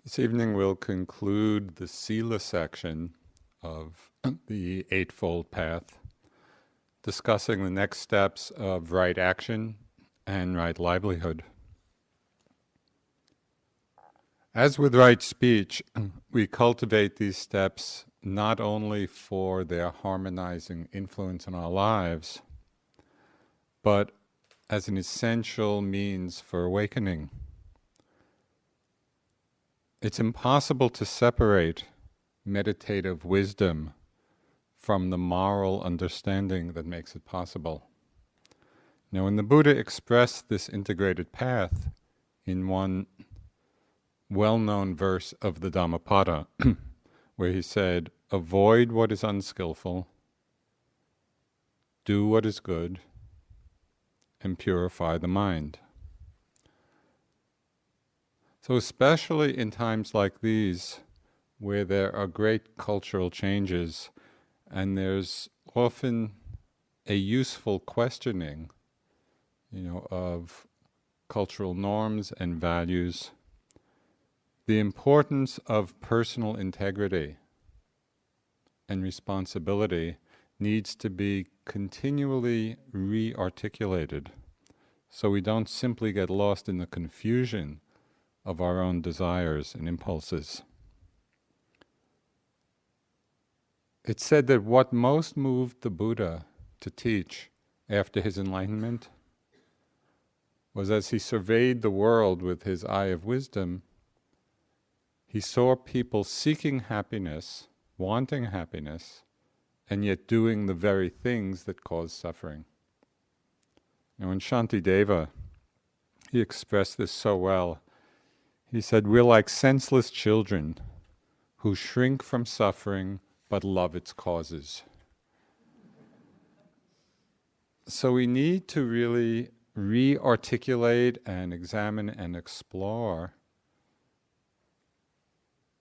This evening we'll conclude the Sila section of the Eightfold Path, discussing the next steps of right action and right livelihood. As with right speech, we cultivate these steps not only for their harmonizing influence in our lives, but as an essential means for awakening. It's impossible to separate meditative wisdom from the moral understanding that makes it possible. Now, when the Buddha expressed this integrated path in one well-known verse of the Dhammapada, where he said, "Avoid what is unskillful, do what is good, and purify the mind." So especially in times like these, where there are great cultural changes, and there's often a useful questioning, of cultural norms and values, the importance of personal integrity and responsibility needs to be continually re-articulated, so we don't simply get lost in the confusion of our own desires and impulses. It's said that what most moved the Buddha to teach after his enlightenment was, as he surveyed the world with his eye of wisdom, he saw people seeking happiness, wanting happiness, and yet doing the very things that cause suffering. Now in Shantideva, he expressed this so well. He said, "We're like senseless children who shrink from suffering but love its causes." So we need to really re-articulate and examine and explore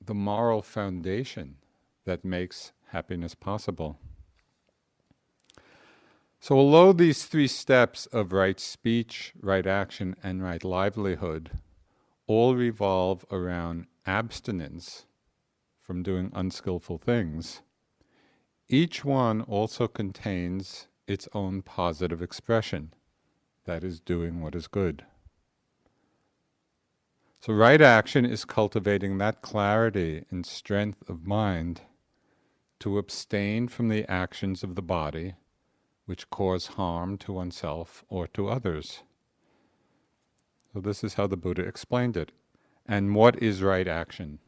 the moral foundation that makes happiness possible. So although these three steps of right speech, right action, and right livelihood all revolve around abstinence from doing unskillful things, each one also contains its own positive expression, that is, doing what is good. So right action is cultivating that clarity and strength of mind to abstain from the actions of the body which cause harm to oneself or to others. So this is how the Buddha explained it. And what is right action?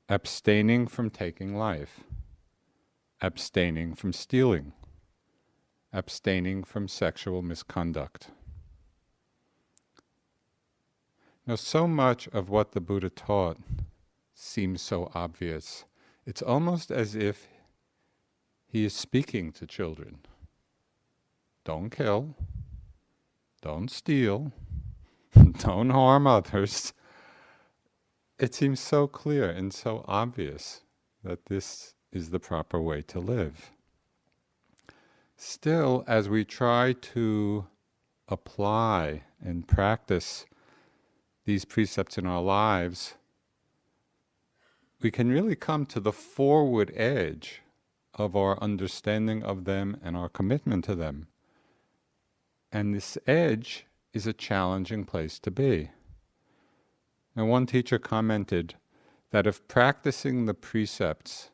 Abstaining from taking life, abstaining from stealing, abstaining from sexual misconduct. Now, so much of what the Buddha taught seems so obvious. It's almost as if he is speaking to children. Don't kill, don't steal, don't harm others. It seems so clear and so obvious that this is the proper way to live. Still, as we try to apply and practice these precepts in our lives, we can really come to the forward edge of our understanding of them and our commitment to them. And this edge is a challenging place to be. And one teacher commented that if practicing the precepts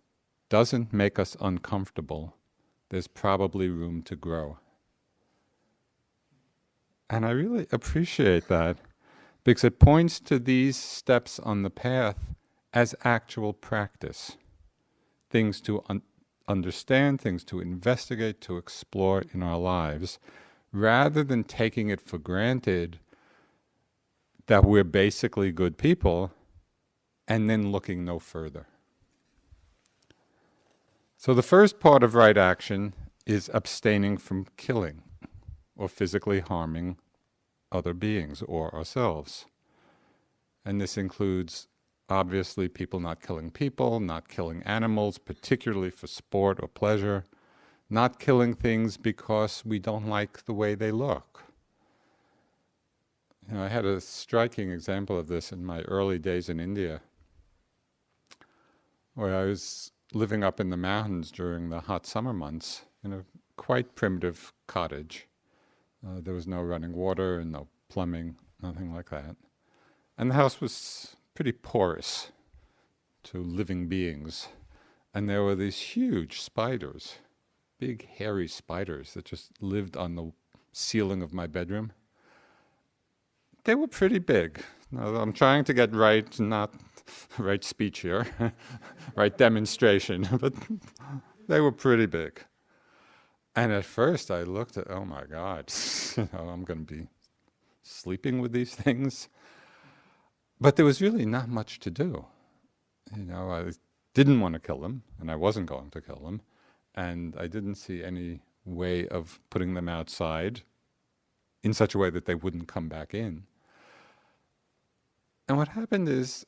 doesn't make us uncomfortable, there's probably room to grow. And I really appreciate that, because it points to these steps on the path as actual practice, things to understand, things to investigate, to explore in our lives, rather than taking it for granted that we're basically good people and then looking no further. So the first part of right action is abstaining from killing or physically harming other beings or ourselves. And this includes, obviously, people not killing people, not killing animals, particularly for sport or pleasure, not killing things because we don't like the way they look. I had a striking example of this in my early days in India, where I was living up in the mountains during the hot summer months in a quite primitive cottage. There was no running water and no plumbing, nothing like that. And the house was pretty porous to living beings. And there were these huge spiders, big hairy spiders that just lived on the ceiling of my bedroom. They were pretty big. Now, I'm trying to get not right speech here, right demonstration, but they were pretty big. And at first I looked at, oh my God, I'm going to be sleeping with these things. But there was really not much to do. I didn't want to kill them, and I wasn't going to kill them, and I didn't see any way of putting them outside in such a way that they wouldn't come back in. And what happened is,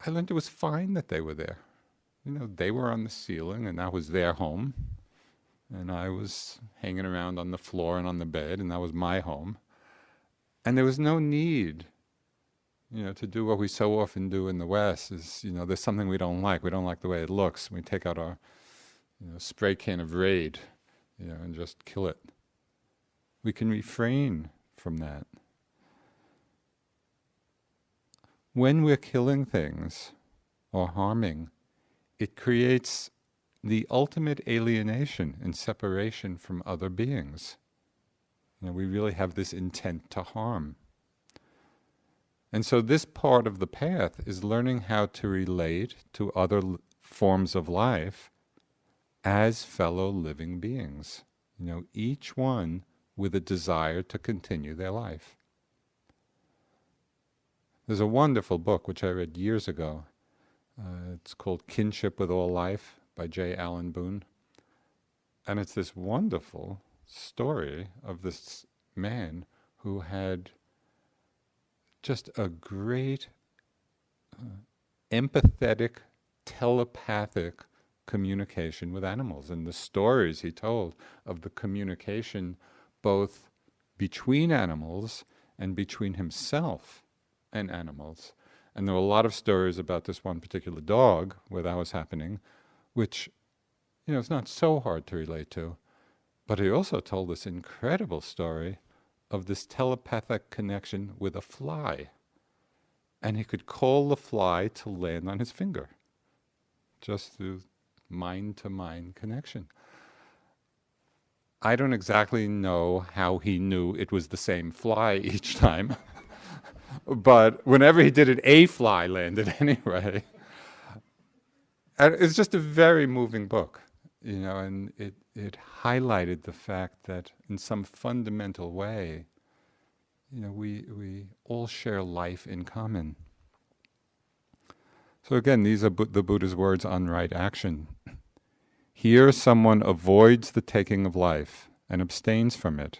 I learned it was fine that they were there. They were on the ceiling, and that was their home, and I was hanging around on the floor and on the bed, and that was my home. And there was no need to do what we so often do in the West is, there's something we don't like. We don't like the way it looks. We take out our, spray can of Raid, and just kill it. We can refrain from that. When we're killing things or harming, it creates the ultimate alienation and separation from other beings. We really have this intent to harm. And so this part of the path is learning how to relate to other forms of life as fellow living beings. Each one with a desire to continue their life. There's a wonderful book which I read years ago. It's called Kinship with All Life by J. Allen Boone. And it's this wonderful story of this man who had just a great empathetic, telepathic communication with animals. And the stories he told of the communication both between animals and between himself and animals. And there were a lot of stories about this one particular dog where that was happening, which, is not so hard to relate to. But he also told this incredible story of this telepathic connection with a fly. And he could call the fly to land on his finger, just through mind-to-mind connection. I don't exactly know how he knew it was the same fly each time, but whenever he did it, a fly landed anyway. And it's just a very moving book, and it highlighted the fact that in some fundamental way, we all share life in common. So again, these are the Buddha's words on right action. Here someone avoids the taking of life and abstains from it.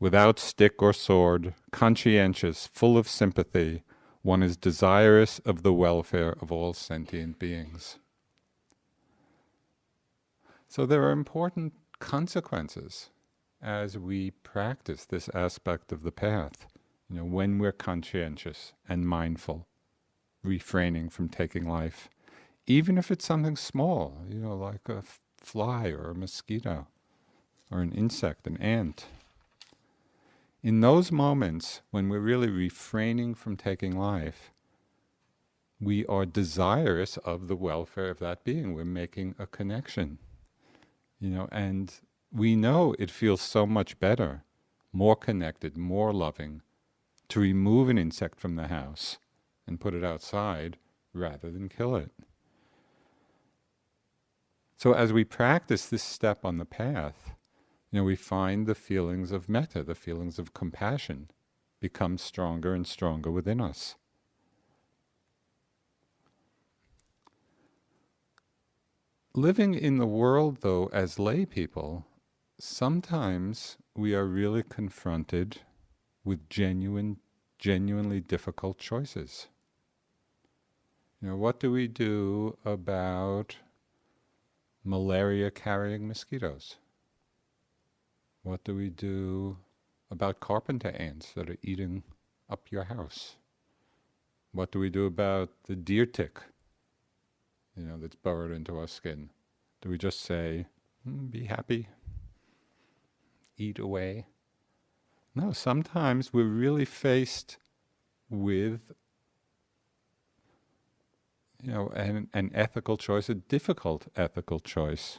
Without stick or sword, conscientious, full of sympathy, one is desirous of the welfare of all sentient beings. So there are important consequences as we practice this aspect of the path, when we're conscientious and mindful, refraining from taking life, even if it's something small, like a fly or a mosquito or an insect, an ant. In those moments when we're really refraining from taking life, we are desirous of the welfare of that being. We're making a connection, and we know it feels so much better, more connected, more loving, to remove an insect from the house and put it outside rather than kill it. So as we practice this step on the path, we find the feelings of metta, the feelings of compassion, become stronger and stronger within us. Living in the world, though, as lay people, sometimes we are really confronted with genuinely difficult choices. What do we do about malaria-carrying mosquitoes? What do we do about carpenter ants that are eating up your house? What do we do about the deer tick, that's burrowed into our skin? Do we just say, be happy, eat away? No, sometimes we're really faced with an ethical choice, a difficult ethical choice.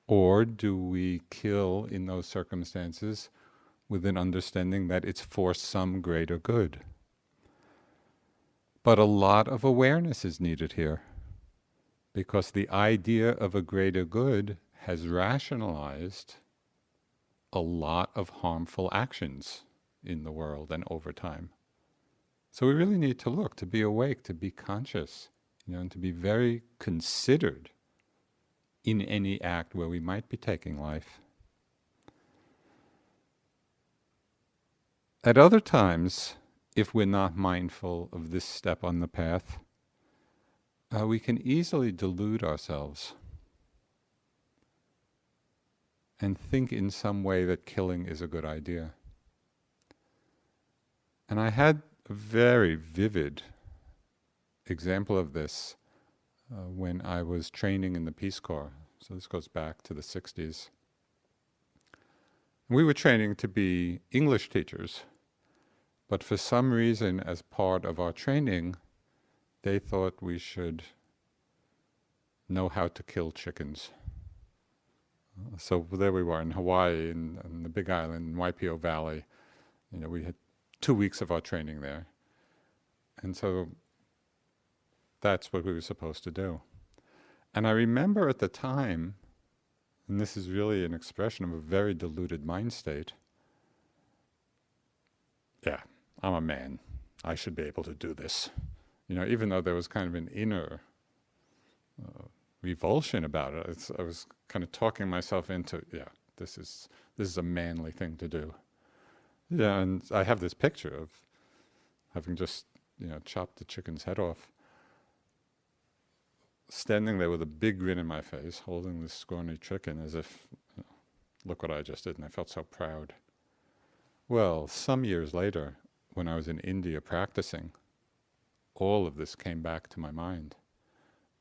Or do we kill in those circumstances with an understanding that it's for some greater good? But a lot of awareness is needed here, because the idea of a greater good has rationalized a lot of harmful actions in the world and over time. So we really need to look, to be awake, to be conscious, and to be very considered in any act where we might be taking life. At other times, if we're not mindful of this step on the path, we can easily delude ourselves and think in some way that killing is a good idea. And I had a very vivid example of this when I was training in the Peace Corps. So this goes back to the 60s. We were training to be English teachers, but for some reason, as part of our training, they thought we should know how to kill chickens. So there we were in Hawaii, in the Big Island, in Waipio Valley. We had 2 weeks of our training there. And so that's what we were supposed to do. And I remember at the time, and this is really an expression of a very deluded mind state, yeah, I'm a man. I should be able to do this. Even though there was kind of an inner revulsion about it, I was kind of talking myself into, this is a manly thing to do. Yeah, and I have this picture of having just, chopped the chicken's head off, standing there with a big grin in my face, holding this scrawny chicken as if, look what I just did, and I felt so proud. Well, some years later, when I was in India practicing, all of this came back to my mind,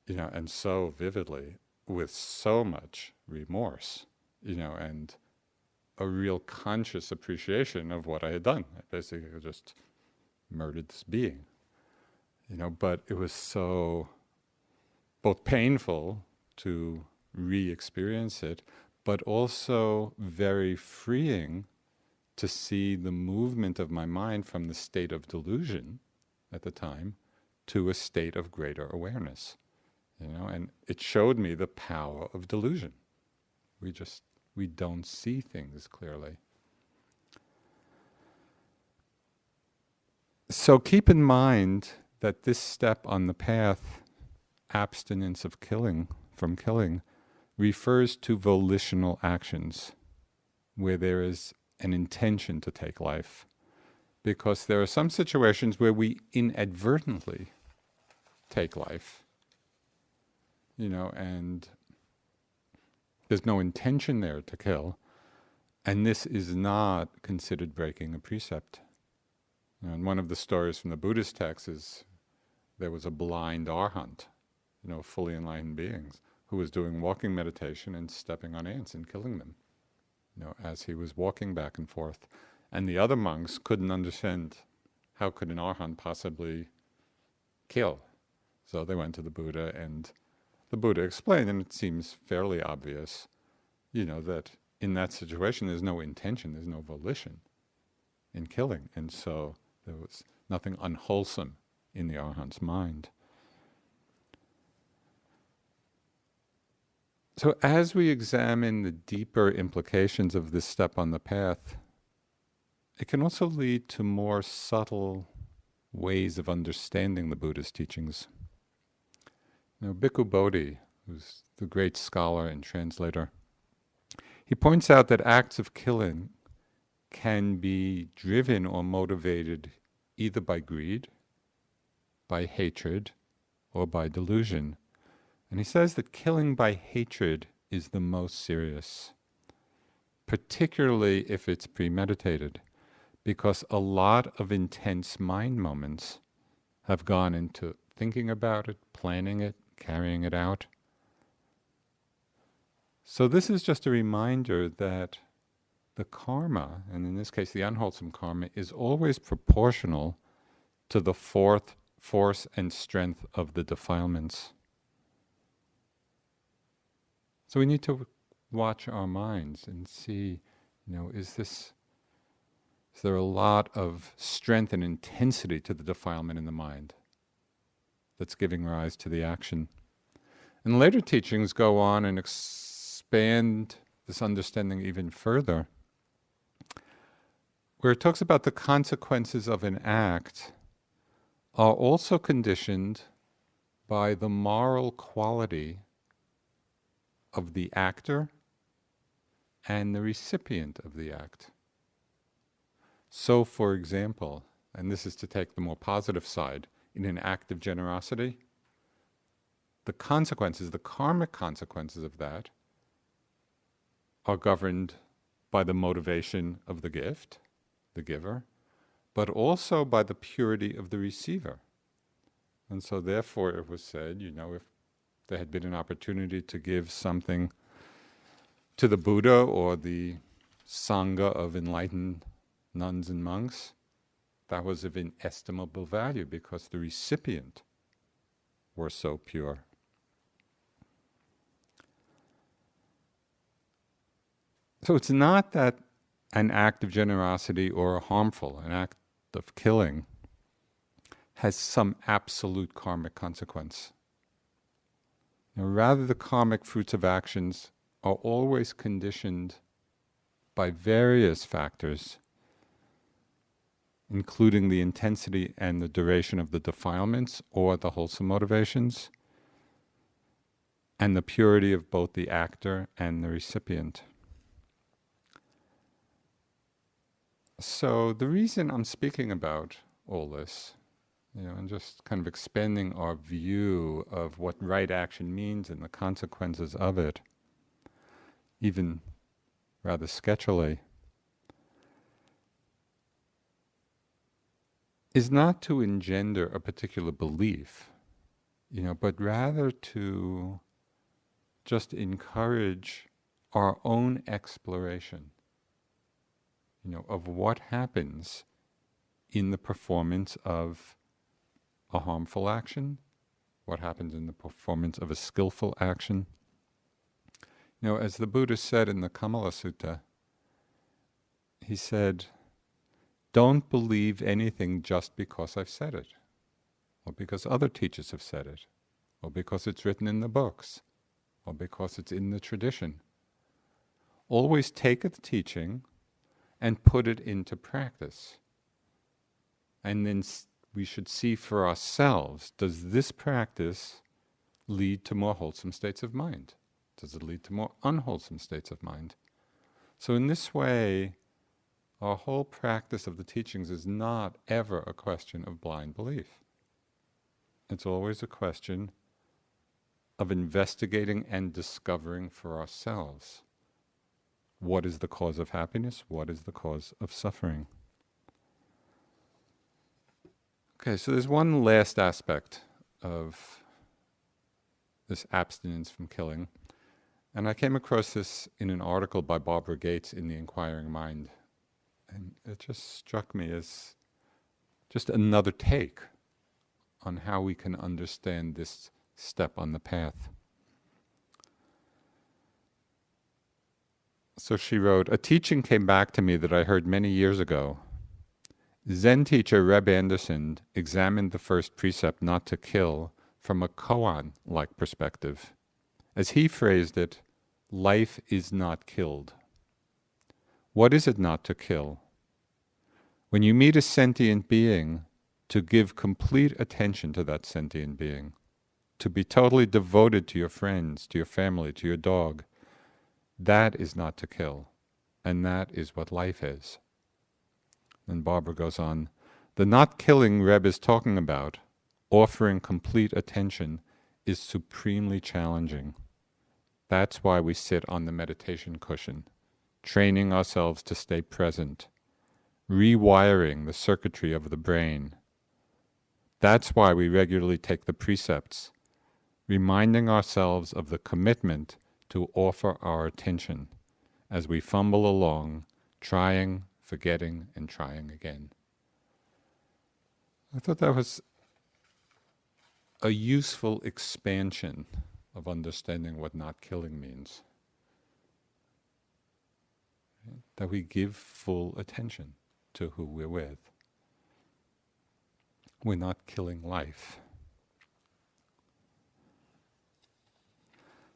and so vividly, with so much remorse, and a real conscious appreciation of what I had done. I basically just murdered this being, but it was so both painful to re-experience it, but also very freeing to see the movement of my mind from the state of delusion at the time to a state of greater awareness, and it showed me the power of delusion. We don't see things clearly. So keep in mind that this step on the path, abstinence from killing, refers to volitional actions where there is an intention to take life. Because there are some situations where we inadvertently take life, and there's no intention there to kill, and this is not considered breaking a precept. And one of the stories from the Buddhist texts is there was a blind arhat, fully enlightened beings, who was doing walking meditation and stepping on ants and killing them, as he was walking back and forth. And the other monks couldn't understand how could an arhat possibly kill. So they went to the Buddha, and the Buddha explained, and it seems fairly obvious, that in that situation there's no intention, there's no volition in killing. And so there was nothing unwholesome in the arhat's mind. So as we examine the deeper implications of this step on the path, it can also lead to more subtle ways of understanding the Buddha's teachings. Bhikkhu Bodhi, who's the great scholar and translator, he points out that acts of killing can be driven or motivated either by greed, by hatred, or by delusion. And he says that killing by hatred is the most serious, particularly if it's premeditated, because a lot of intense mind moments have gone into thinking about it, planning it, carrying it out. So this is just a reminder that the karma, and in this case the unwholesome karma, is always proportional to the force and strength of the defilements. So we need to watch our minds and see, is there a lot of strength and intensity to the defilement in the mind that's giving rise to the action? And later teachings go on and expand this understanding even further, where it talks about the consequences of an act are also conditioned by the moral quality of the actor and the recipient of the act. So, for example, and this is to take the more positive side, in an act of generosity, the consequences, the karmic consequences of that, are governed by the motivation of the gift, the giver, but also by the purity of the receiver. And so therefore it was said, if there had been an opportunity to give something to the Buddha or the Sangha of enlightened nuns and monks, that was of inestimable value because the recipient were so pure. So it's not that an act of generosity or harmful, an act of killing, has some absolute karmic consequence. Rather, the karmic fruits of actions are always conditioned by various factors, including the intensity and the duration of the defilements or the wholesome motivations, and the purity of both the actor and the recipient. So the reason I'm speaking about all this, and just kind of expanding our view of what right action means and the consequences of it, even rather sketchily, is not to engender a particular belief, but rather to just encourage our own exploration, of what happens in the performance of a harmful action, what happens in the performance of a skillful action. As the Buddha said in the Kamala Sutta, he said, don't believe anything just because I've said it, or because other teachers have said it, or because it's written in the books, or because it's in the tradition. Always take the teaching and put it into practice. And then we should see for ourselves, does this practice lead to more wholesome states of mind? Does it lead to more unwholesome states of mind? So in this way, our whole practice of the teachings is not ever a question of blind belief. It's always a question of investigating and discovering for ourselves what is the cause of happiness, what is the cause of suffering. Okay, so there's one last aspect of this abstinence from killing, and I came across this in an article by Barbara Gates in The Inquiring Mind, and it just struck me as just another take on how we can understand this step on the path. So she wrote, a teaching came back to me that I heard many years ago. Zen teacher Reb Anderson examined the first precept not to kill from a koan-like perspective. As he phrased it, life is not killed. What is it not to kill? When you meet a sentient being, to give complete attention to that sentient being, to be totally devoted to your friends, to your family, to your dog, that is not to kill, and that is what life is. And Barbara goes on, the not killing Reb is talking about, offering complete attention, is supremely challenging. That's why we sit on the meditation cushion, training ourselves to stay present, rewiring the circuitry of the brain. That's why we regularly take the precepts, reminding ourselves of the commitment to offer our attention as we fumble along, trying, forgetting, and trying again. I thought that was a useful expansion of understanding what not killing means. That we give full attention to who we're with. We're not killing life.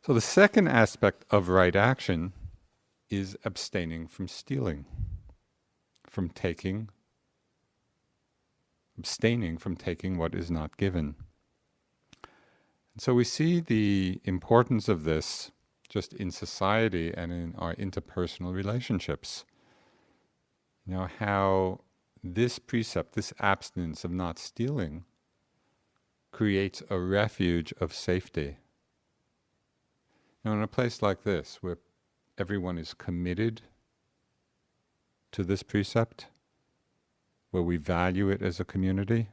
So the second aspect of right action is abstaining from stealing, from taking, abstaining from taking what is not given. And so we see the importance of this just in society and in our interpersonal relationships. You know, how this precept, this abstinence of not stealing, creates a refuge of safety. You know, in a place like this, where everyone is committed to this precept, where we value it as a community,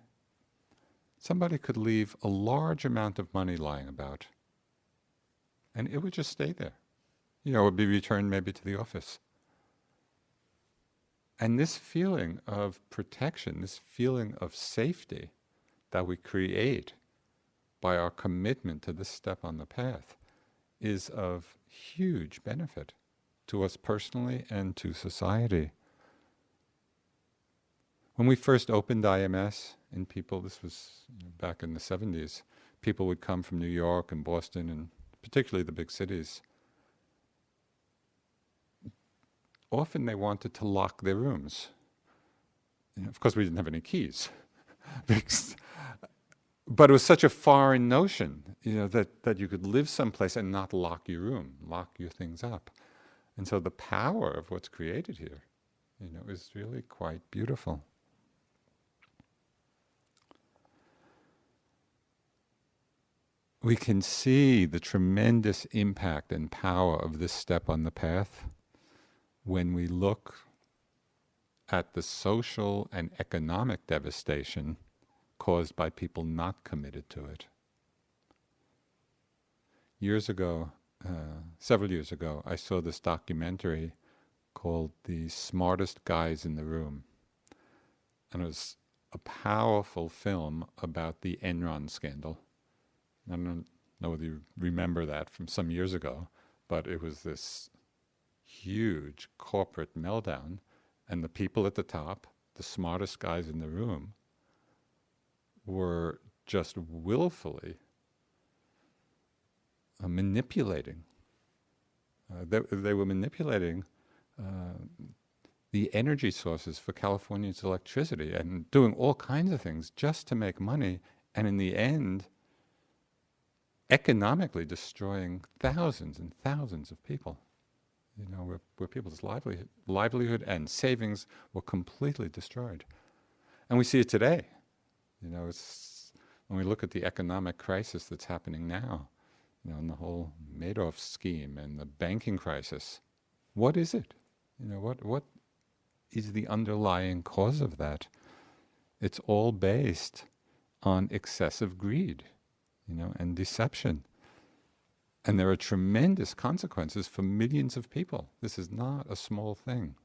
somebody could leave a large amount of money lying about, and it would just stay there. You know, it would be returned maybe to the office. And this feeling of protection, this feeling of safety that we create by our commitment to this step on the path is of huge benefit to us personally and to society. When we first opened IMS, and people, this was back in the 70s, people would come from New York and Boston and particularly the big cities. Often they wanted to lock their rooms. You know, of course, we didn't have any keys. But it was such a foreign notion, you know, that you could live someplace and not lock your room, lock your things up. And so the power of what's created here, you know, is really quite beautiful. We can see the tremendous impact and power of this step on the path when we look at the social and economic devastation caused by people not committed to it. Years ago, several years ago, I saw this documentary called The Smartest Guys in the Room. And it was a powerful film about the Enron scandal. I don't know whether you remember that from some years ago, but it was this huge corporate meltdown, and the people at the top, the smartest guys in the room, were just willfully manipulating. They were manipulating the energy sources for California's electricity and doing all kinds of things just to make money, and in the end, economically destroying thousands and thousands of people. You know, where people's livelihood and savings were completely destroyed. And we see it today. You know, it's when we look at the economic crisis that's happening now, you know, and the whole Madoff scheme and the banking crisis. What is it? You know, what is the underlying cause of that? It's all based on excessive greed, you know, and deception. And there are tremendous consequences for millions of people. This is not a small thing.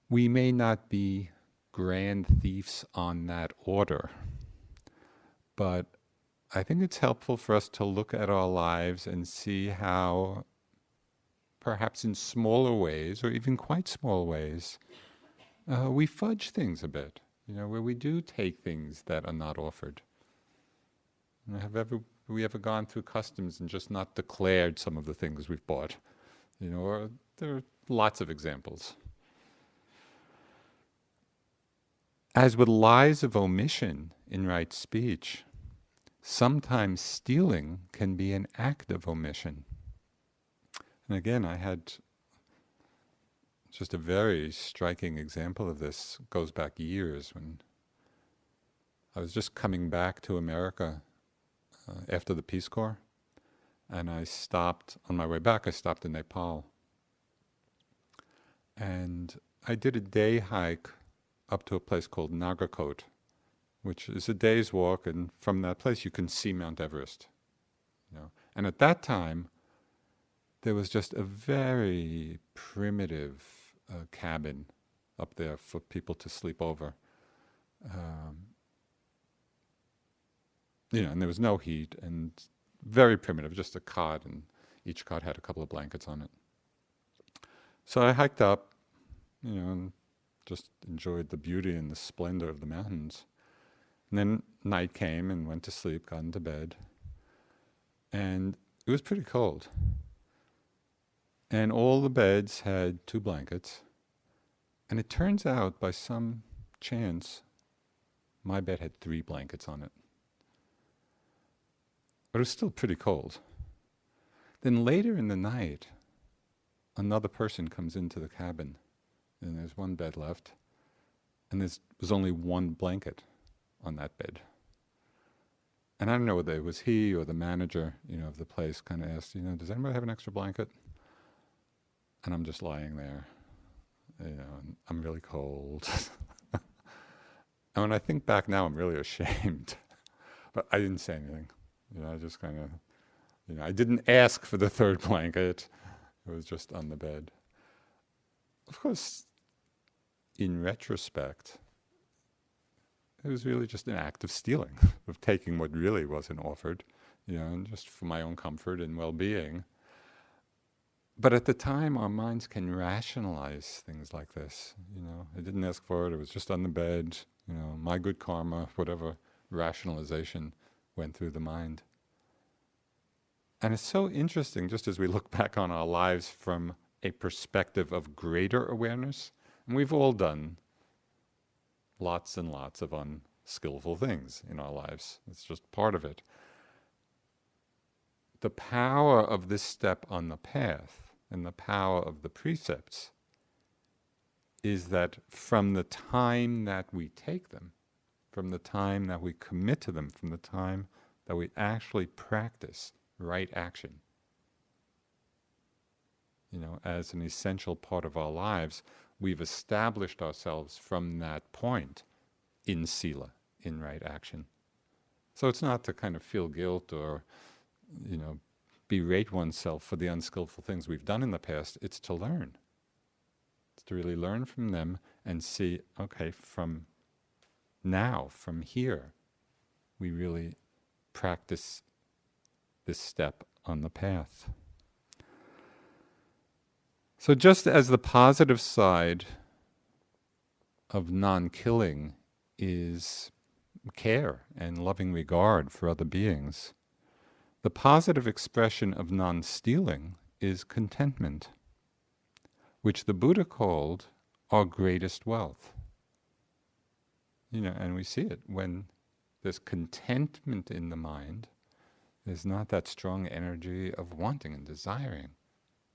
We may not be grand thieves on that order, but I think it's helpful for us to look at our lives and see how, perhaps in smaller ways, or even quite small ways, we fudge things a bit. You know, where we do take things that are not offered. Have we ever gone through customs and just not declared some of the things we've bought? You know, or there are lots of examples. As with lies of omission in right speech, sometimes stealing can be an act of omission. And again, I had just a very striking example of this. Goes back years when I was just coming back to America after the Peace Corps, and I stopped, on my way back, I stopped in Nepal. And I did a day hike up to a place called Nagarkot, which is a day's walk, and from that place you can see Mount Everest. And at that time, there was just a very primitive cabin up there for people to sleep over. And there was no heat, and very primitive, just a cot, and each cot had a couple of blankets on it. So I hiked up, and just enjoyed the beauty and the splendor of the mountains. And then night came and went to sleep, got into bed. And it was pretty cold. And all the beds had 2 blankets. And it turns out, by some chance, my bed had 3 blankets on it. But it was still pretty cold. Then later in the night, another person comes into the cabin, and there's 1 bed left, and there was only 1 blanket on that bed. And I don't know whether it was he or the manager, of the place, kind of asked, does anybody have an extra blanket? And I'm just lying there, and I'm really cold. And when I think back now, I'm really ashamed. But I didn't say anything. I just kind of, I didn't ask for the 3rd blanket. It was just on the bed. Of course, in retrospect, it was really just an act of stealing, of taking what really wasn't offered, and just for my own comfort and well-being. But at the time, our minds can rationalize things like this. I didn't ask for it, it was just on the bed, my good karma, whatever rationalization went through the mind. And it's so interesting, just as we look back on our lives from a perspective of greater awareness, and we've all done lots and lots of unskillful things in our lives. It's just part of it. The power of this step on the path and the power of the precepts is that from the time that we take them, from the time that we commit to them, from the time that we actually practice right action, as an essential part of our lives, we've established ourselves from that point in sila, in right action. So it's not to kind of feel guilt or, berate oneself for the unskillful things we've done in the past. It's to learn. It's to really learn from them and see, okay, from now, from here, we really practice this step on the path. So just as the positive side of non-killing is care and loving regard for other beings, the positive expression of non-stealing is contentment, which the Buddha called our greatest wealth. And we see it when there's contentment in the mind. There's not that strong energy of wanting and desiring.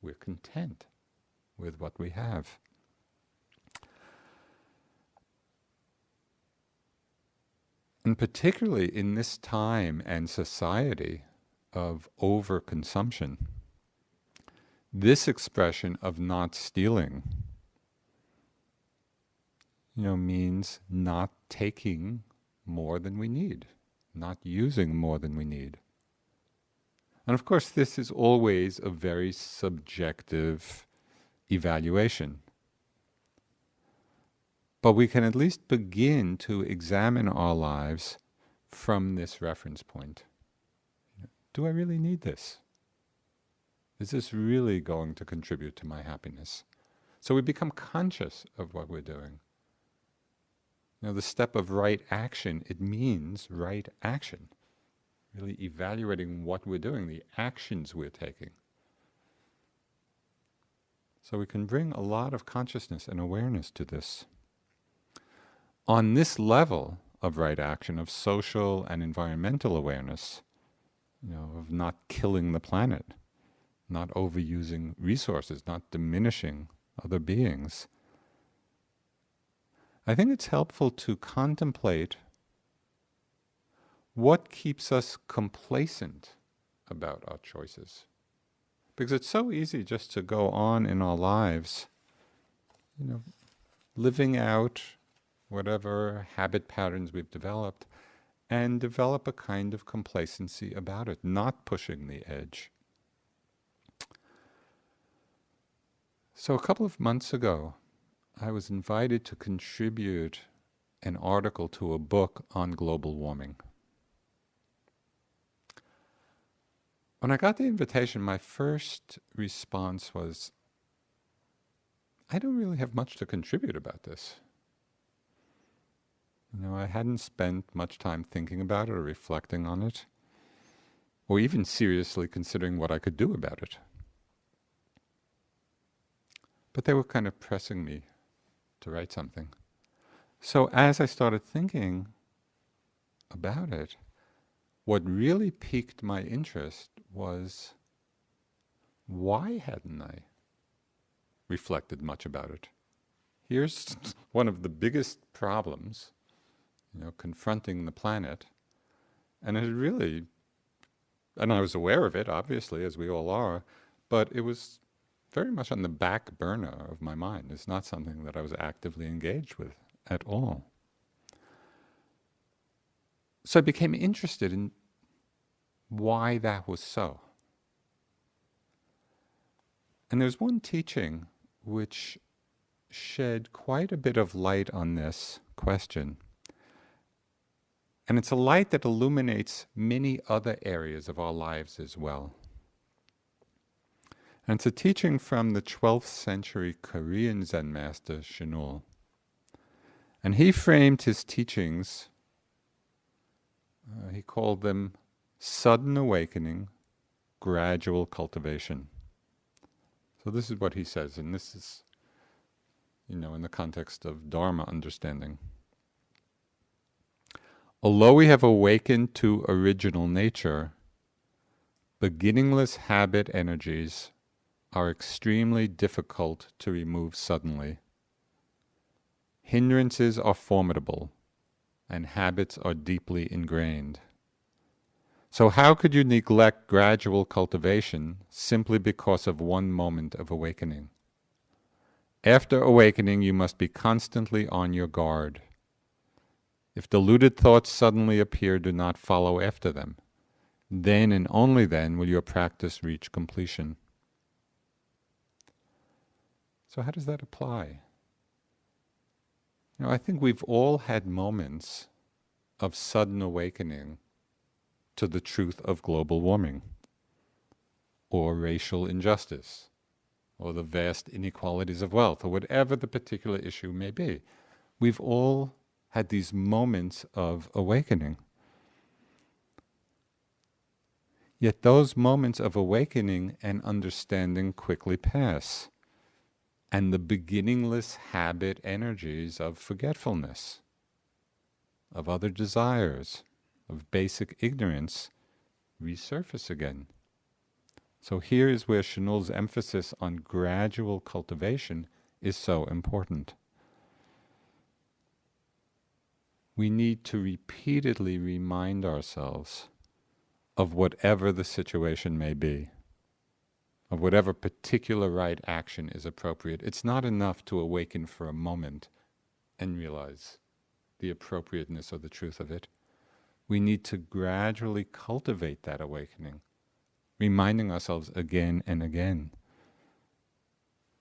We're content with what we have. And particularly in this time and society of overconsumption, this expression of not stealing, means not taking more than we need, not using more than we need. And of course, this is always a very subjective evaluation. But we can at least begin to examine our lives from this reference point. Do I really need this? Is this really going to contribute to my happiness? So we become conscious of what we're doing. The step of right action, it means right action. Really evaluating what we're doing, the actions we're taking. So we can bring a lot of consciousness and awareness to this. On this level of right action, of social and environmental awareness, of not killing the planet, not overusing resources, not diminishing other beings, I think it's helpful to contemplate what keeps us complacent about our choices? Because it's so easy just to go on in our lives, living out whatever habit patterns we've developed, and develop a kind of complacency about it, not pushing the edge. So a couple of months ago, I was invited to contribute an article to a book on global warming. When I got the invitation, my first response was, I don't really have much to contribute about this. I hadn't spent much time thinking about it or reflecting on it, or even seriously considering what I could do about it. But they were kind of pressing me to write something. So as I started thinking about it, what really piqued my interest was, why hadn't I reflected much about it? Here's one of the biggest problems, confronting the planet. And it really, and I was aware of it, obviously, as we all are, but it was very much on the back burner of my mind. It's not something that I was actively engaged with at all. So I became interested in why that was so. And there's one teaching which shed quite a bit of light on this question. And it's a light that illuminates many other areas of our lives as well. And it's a teaching from the 12th century Korean Zen master, Chinul. And he framed his teachings, he called them sudden awakening, gradual cultivation. So this is what he says, and this is, in the context of Dharma understanding. Although we have awakened to original nature, beginningless habit energies are extremely difficult to remove suddenly. Hindrances are formidable, and habits are deeply ingrained. So how could you neglect gradual cultivation simply because of one moment of awakening? After awakening, you must be constantly on your guard. If deluded thoughts suddenly appear, do not follow after them. Then and only then will your practice reach completion. So how does that apply? I think we've all had moments of sudden awakening to the truth of global warming, or racial injustice, or the vast inequalities of wealth, or whatever the particular issue may be. We've all had these moments of awakening. Yet those moments of awakening and understanding quickly pass, and the beginningless habit energies of forgetfulness, of other desires, of basic ignorance resurface again. So here is where Chinul's emphasis on gradual cultivation is so important. We need to repeatedly remind ourselves of whatever the situation may be, of whatever particular right action is appropriate. It's not enough to awaken for a moment and realize the appropriateness or the truth of it. We need to gradually cultivate that awakening, reminding ourselves again and again.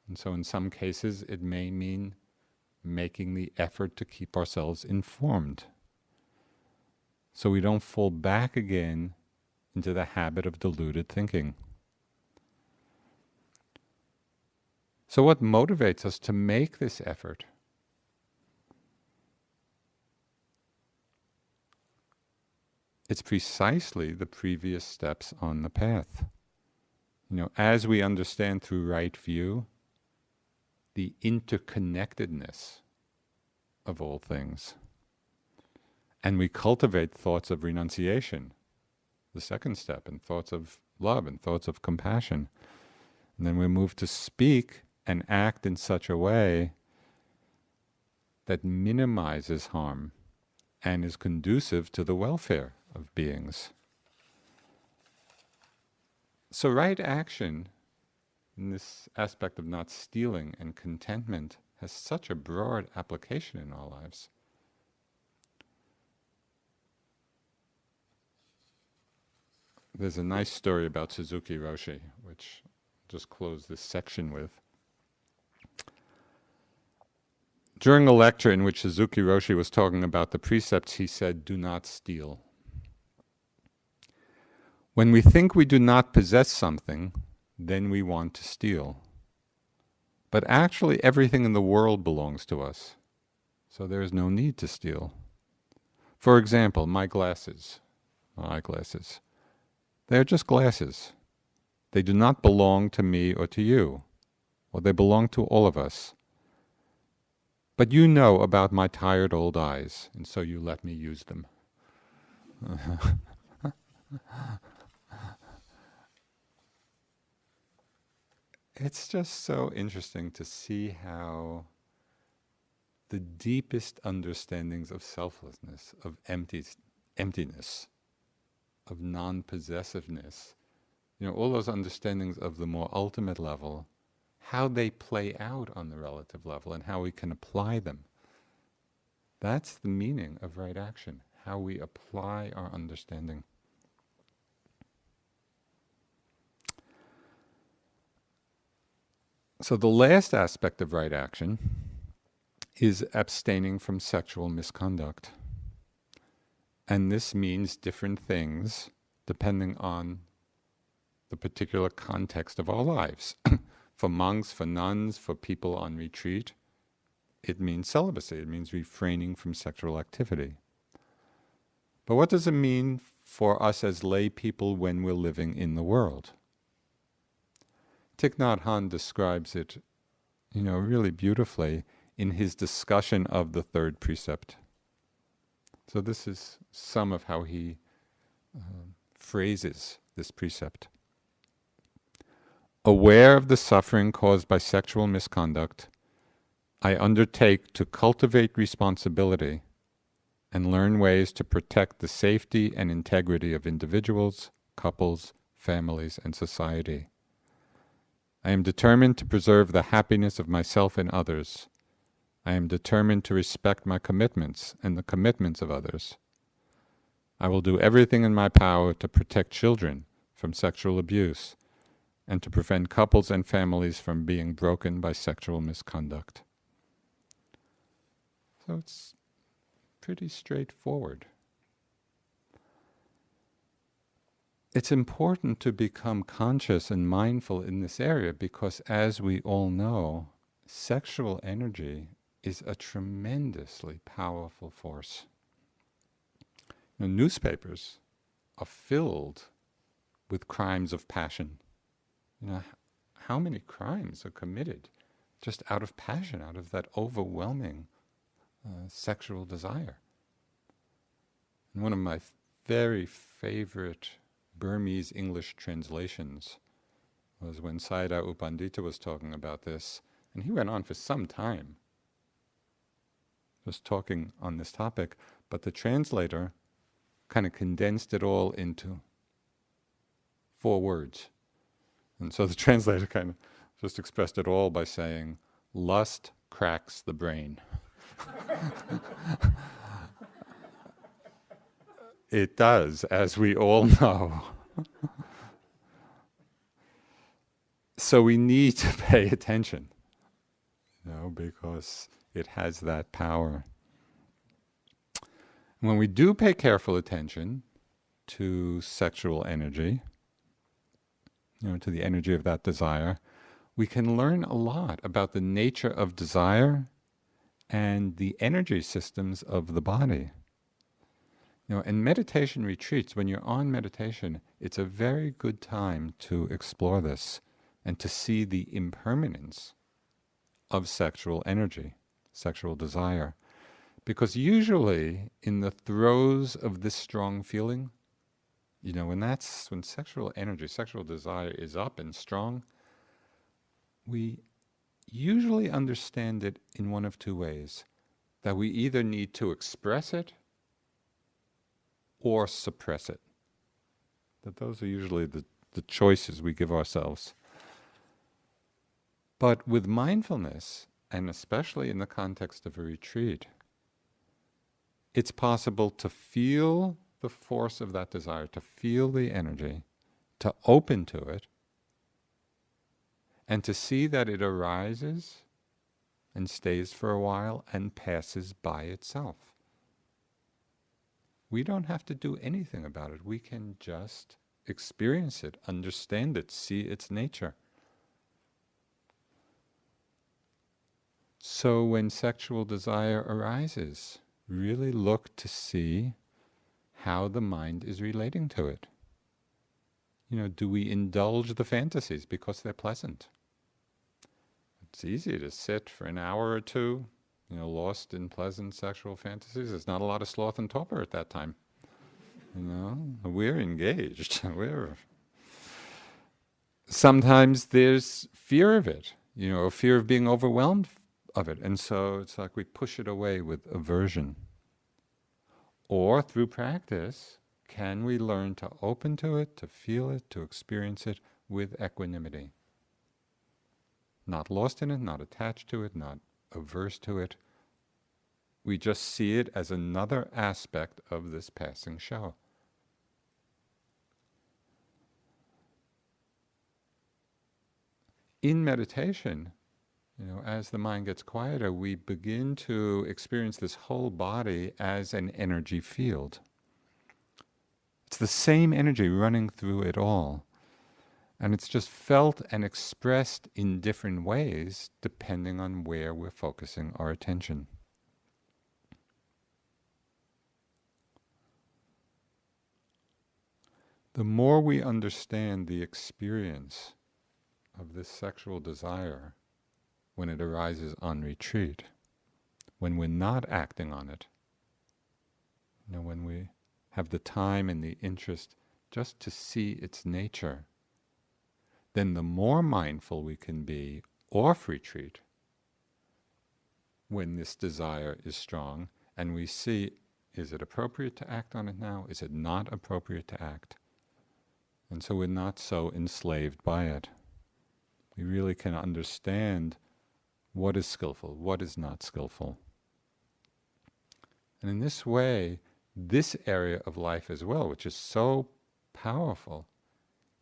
And so in some cases it may mean making the effort to keep ourselves informed, so we don't fall back again into the habit of deluded thinking. So what motivates us to make this effort? It's precisely the previous steps on the path. As we understand through right view the interconnectedness of all things, and we cultivate thoughts of renunciation, the second step, and thoughts of love and thoughts of compassion, and then we move to speak and act in such a way that minimizes harm and is conducive to the welfare of beings. So right action, in this aspect of not stealing and contentment, has such a broad application in our lives. There's a nice story about Suzuki Roshi, which I'll just close this section with. During a lecture in which Suzuki Roshi was talking about the precepts, he said, "Do not steal." When we think we do not possess something, then we want to steal. But actually everything in the world belongs to us, so there is no need to steal. For example, my eyeglasses, they are just glasses. They do not belong to me or to you, or they belong to all of us. But you know about my tired old eyes, and so you let me use them. It's just so interesting to see how the deepest understandings of selflessness, of emptiness, of non-possessiveness, all those understandings of the more ultimate level, how they play out on the relative level and how we can apply them. That's the meaning of right action, how we apply our understanding. So the last aspect of right action is abstaining from sexual misconduct. And this means different things depending on the particular context of our lives. For monks, for nuns, for people on retreat, it means celibacy. It means refraining from sexual activity. But what does it mean for us as lay people when we're living in the world? Thich Nhat Hanh describes it, really beautifully in his discussion of the third precept. So this is some of how he phrases this precept. Aware of the suffering caused by sexual misconduct, I undertake to cultivate responsibility and learn ways to protect the safety and integrity of individuals, couples, families, and society. I am determined to preserve the happiness of myself and others. I am determined to respect my commitments and the commitments of others. I will do everything in my power to protect children from sexual abuse and to prevent couples and families from being broken by sexual misconduct. So it's pretty straightforward. It's important to become conscious and mindful in this area because, as we all know, sexual energy is a tremendously powerful force. Newspapers are filled with crimes of passion. How many crimes are committed just out of passion, out of that overwhelming sexual desire? And one of my very favorite Burmese English translations was when Sayadaw U Pandita was talking about this, and he went on for some time just talking on this topic, but the translator kind of condensed it all into 4 words. And so the translator kind of just expressed it all by saying, lust cracks the brain. It does, as we all know. So we need to pay attention, because it has that power. When we do pay careful attention to sexual energy, to the energy of that desire, we can learn a lot about the nature of desire and the energy systems of the body. In meditation retreats, when you're on meditation, it's a very good time to explore this and to see the impermanence of sexual energy, sexual desire. Because usually, in the throes of this strong feeling, when sexual energy, sexual desire is up and strong, we usually understand it in one of 2 ways. That we either need to express it or suppress it. That those are usually the choices we give ourselves. But with mindfulness, and especially in the context of a retreat, it's possible to feel the force of that desire, to feel the energy, to open to it, and to see that it arises and stays for a while and passes by itself. We don't have to do anything about it. We can just experience it, understand it, see its nature. So when sexual desire arises, really look to see how the mind is relating to it. Do we indulge the fantasies because they're pleasant? It's easy to sit for an hour or two, lost in pleasant sexual fantasies. There's not a lot of sloth and torpor at that time. We're engaged. Sometimes there's fear of it, a fear of being overwhelmed of it. And so it's like we push it away with aversion. Or through practice, can we learn to open to it, to feel it, to experience it with equanimity? Not lost in it, not attached to it, not averse to it. We just see it as another aspect of this passing show. In meditation, as the mind gets quieter, we begin to experience this whole body as an energy field. It's the same energy running through it all. And it's just felt and expressed in different ways depending on where we're focusing our attention. The more we understand the experience of this sexual desire when it arises on retreat, when we're not acting on it, when we have the time and the interest just to see its nature, then the more mindful we can be off retreat when this desire is strong, and we see, is it appropriate to act on it now? Is it not appropriate to act? And so we're not so enslaved by it. We really can understand what is skillful, what is not skillful. And in this way, this area of life as well, which is so powerful,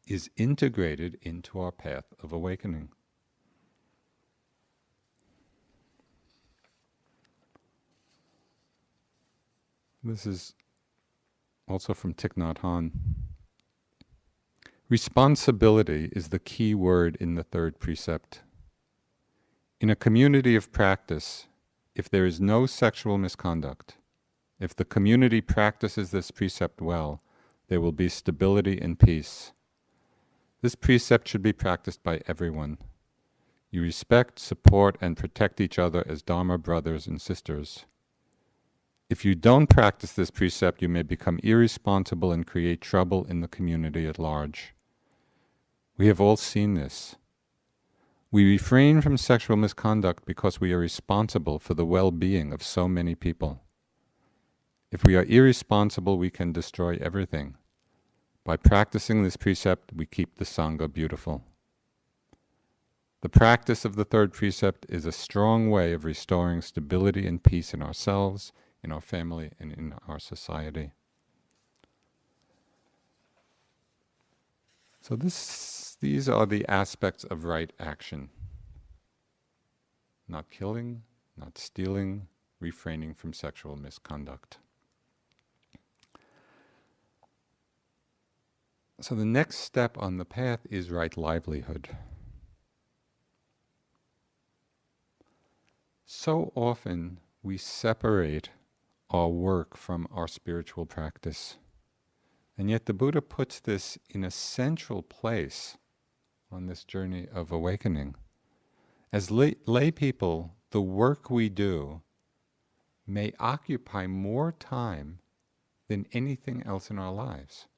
is integrated into our path of awakening. This is also from Thich Nhat Hanh. Responsibility is the key word in the third precept. In a community of practice, if there is no sexual misconduct, if the community practices this precept well, there will be stability and peace. This precept should be practiced by everyone. You respect, support, and protect each other as Dharma brothers and sisters. If you don't practice this precept, you may become irresponsible and create trouble in the community at large. We have all seen this. We refrain from sexual misconduct because we are responsible for the well-being of so many people. If we are irresponsible, we can destroy everything. By practicing this precept, we keep the Sangha beautiful. The practice of the third precept is a strong way of restoring stability and peace in ourselves, in our family, and in our society. So these are the aspects of right action. Not killing, not stealing, refraining from sexual misconduct. So the next step on the path is right livelihood. So often we separate our work from our spiritual practice. And yet the Buddha puts this in a central place on this journey of awakening. As lay people, the work we do may occupy more time than anything else in our lives.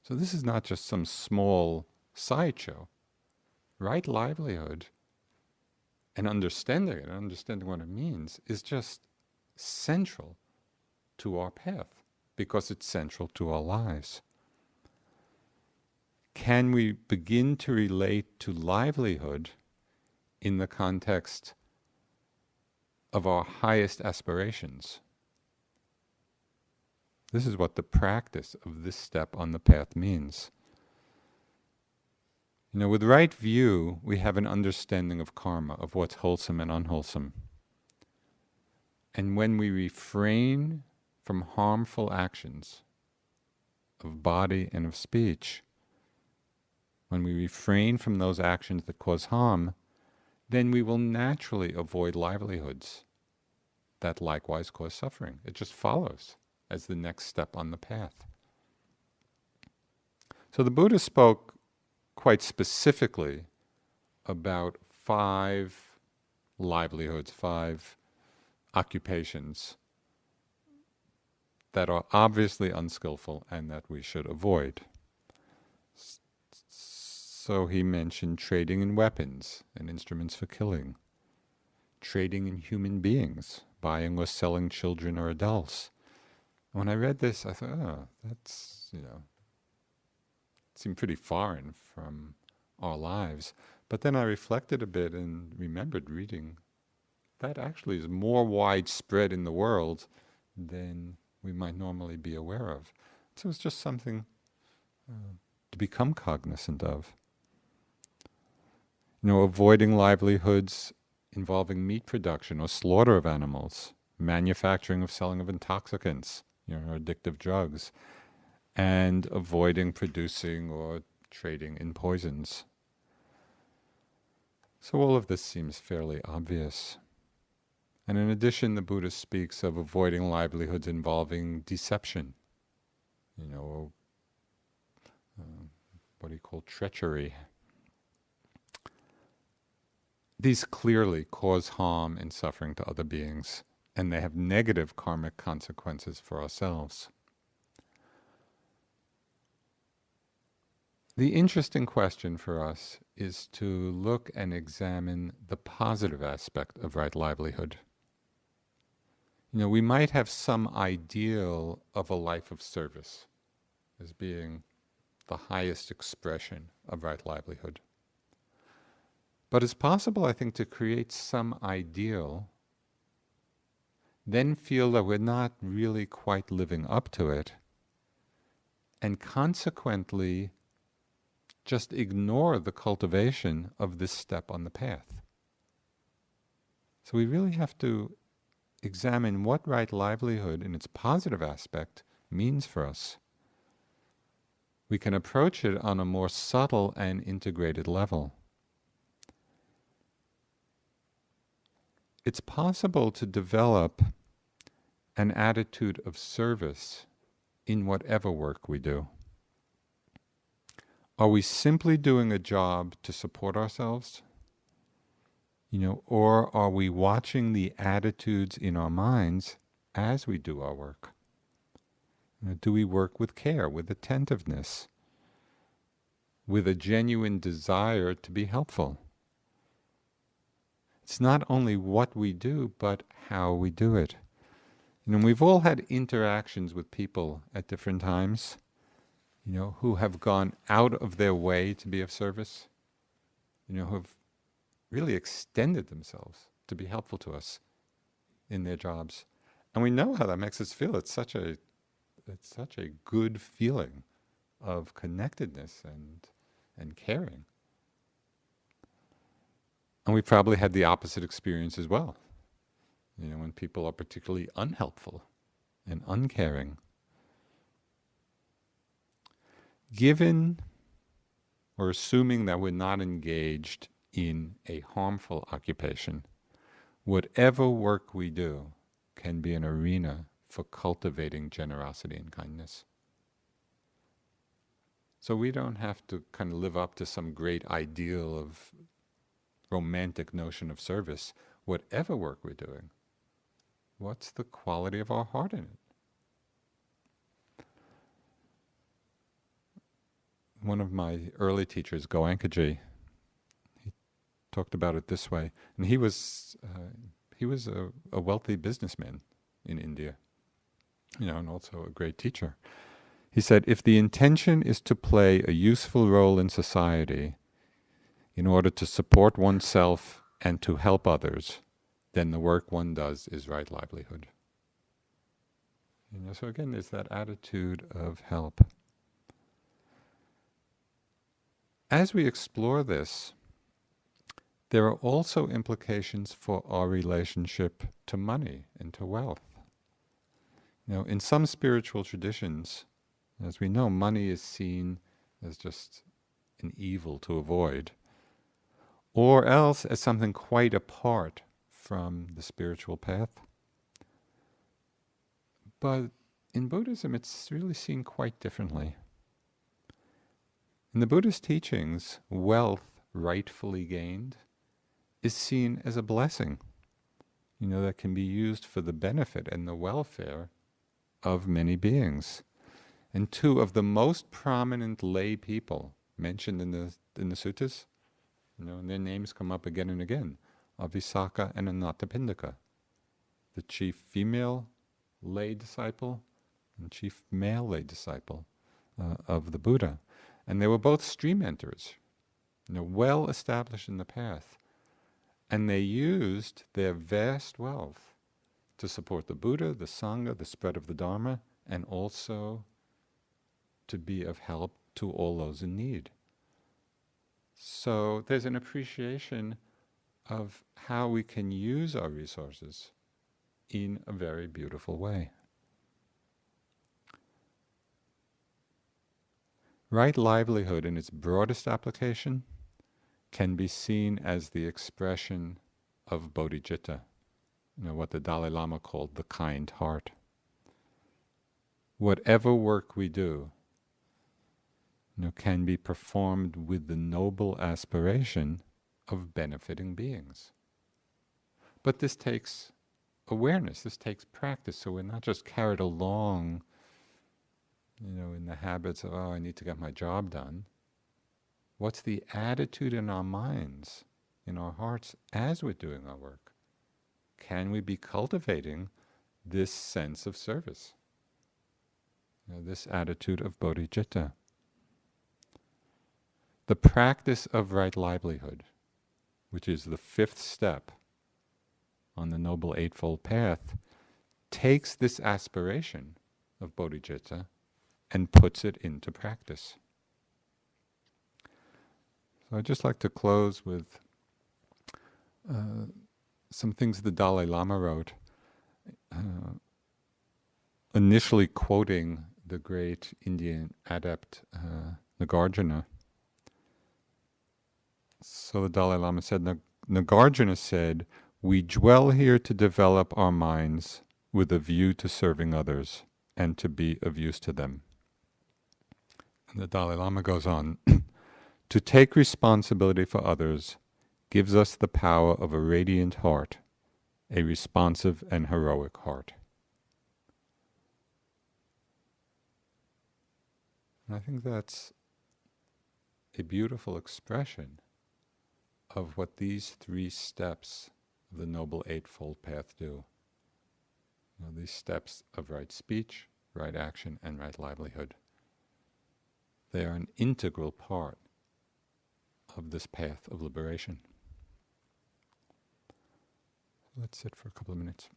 So this is not just some small sideshow. Right livelihood and understanding what it means is just central to our path. because it's central to our lives. Can we begin to relate to livelihood in the context of our highest aspirations? This is what the practice of this step on the path means. With right view, we have an understanding of karma, of what's wholesome and unwholesome. And when we refrain from harmful actions of body and of speech, when we refrain from those actions that cause harm, then we will naturally avoid livelihoods that likewise cause suffering. It just follows as the next step on the path. So the Buddha spoke quite specifically about 5 livelihoods, 5 occupations that are obviously unskillful and that we should avoid. So he mentioned trading in weapons and instruments for killing, trading in human beings, buying or selling children or adults. When I read this, I thought, that's, seemed pretty foreign from our lives. But then I reflected a bit and remembered reading that actually is more widespread in the world than we might normally be aware of. So it's just something to become cognizant of. Avoiding livelihoods involving meat production or slaughter of animals, manufacturing or selling of intoxicants, addictive drugs, and avoiding producing or trading in poisons. So all of this seems fairly obvious. And in addition, the Buddha speaks of avoiding livelihoods involving deception, what he called treachery. These clearly cause harm and suffering to other beings, and they have negative karmic consequences for ourselves. The interesting question for us is to look and examine the positive aspect of right livelihood. We might have some ideal of a life of service as being the highest expression of right livelihood. But it's possible, I think, to create some ideal, then feel that we're not really quite living up to it, and consequently just ignore the cultivation of this step on the path. So we really have to examine what right livelihood in its positive aspect means for us. We can approach it on a more subtle and integrated level. It's possible to develop an attitude of service in whatever work we do. Are we simply doing a job to support ourselves? Or are we watching the attitudes in our minds as we do our work? Do we work with care, with attentiveness, with a genuine desire to be helpful? It's not only what we do, but how we do it. We've all had interactions with people at different times, who have gone out of their way to be of service, who have really extended themselves to be helpful to us in their jobs. And we know how that makes us feel. It's such a good feeling of connectedness and caring. And we probably had the opposite experience as well. When people are particularly unhelpful and uncaring. Given or assuming that we're not engaged in a harmful occupation, whatever work we do can be an arena for cultivating generosity and kindness. So we don't have to kind of live up to some great ideal of romantic notion of service. Whatever work we're doing, what's the quality of our heart in it? One of my early teachers, Goenkaji, he talked about it this way. And he was a wealthy businessman in India. and also a great teacher. He said, if the intention is to play a useful role in society in order to support oneself and to help others, then the work one does is right livelihood. So again, there's that attitude of help. As we explore this, there are also implications for our relationship to money and to wealth. In some spiritual traditions, as we know, money is seen as just an evil to avoid, or else as something quite apart from the spiritual path. But in Buddhism, it's really seen quite differently. In the Buddhist teachings, wealth rightfully gained is seen as a blessing, that can be used for the benefit and the welfare of many beings. And two of the most prominent lay people mentioned in the suttas, and their names come up again and again, Avisaka and Anathapindika, the chief female lay disciple and chief male lay disciple of the Buddha. And they were both stream enters, well established in the path. And they used their vast wealth to support the Buddha, the Sangha, the spread of the Dharma, and also to be of help to all those in need. So there's an appreciation of how we can use our resources in a very beautiful way. Right livelihood in its broadest application can be seen as the expression of bodhicitta, what the Dalai Lama called the kind heart. Whatever work we do, can be performed with the noble aspiration of benefiting beings. But this takes awareness, this takes practice, so we're not just carried along, in the habits of, I need to get my job done. What's the attitude in our minds, in our hearts, as we're doing our work? Can we be cultivating this sense of service? This attitude of bodhicitta. The practice of right livelihood, which is the fifth step on the Noble Eightfold Path, takes this aspiration of bodhicitta and puts it into practice. So I'd just like to close with some things the Dalai Lama wrote, initially quoting the great Indian adept Nagarjuna. So the Dalai Lama said, Nagarjuna said, "We dwell here to develop our minds with a view to serving others and to be of use to them." And the Dalai Lama goes on, "To take responsibility for others gives us the power of a radiant heart, a responsive and heroic heart." And I think that's a beautiful expression of what these three steps of the Noble Eightfold Path do. These steps of right speech, right action, and right livelihood. They are an integral part of this path of liberation. Let's sit for a couple of minutes.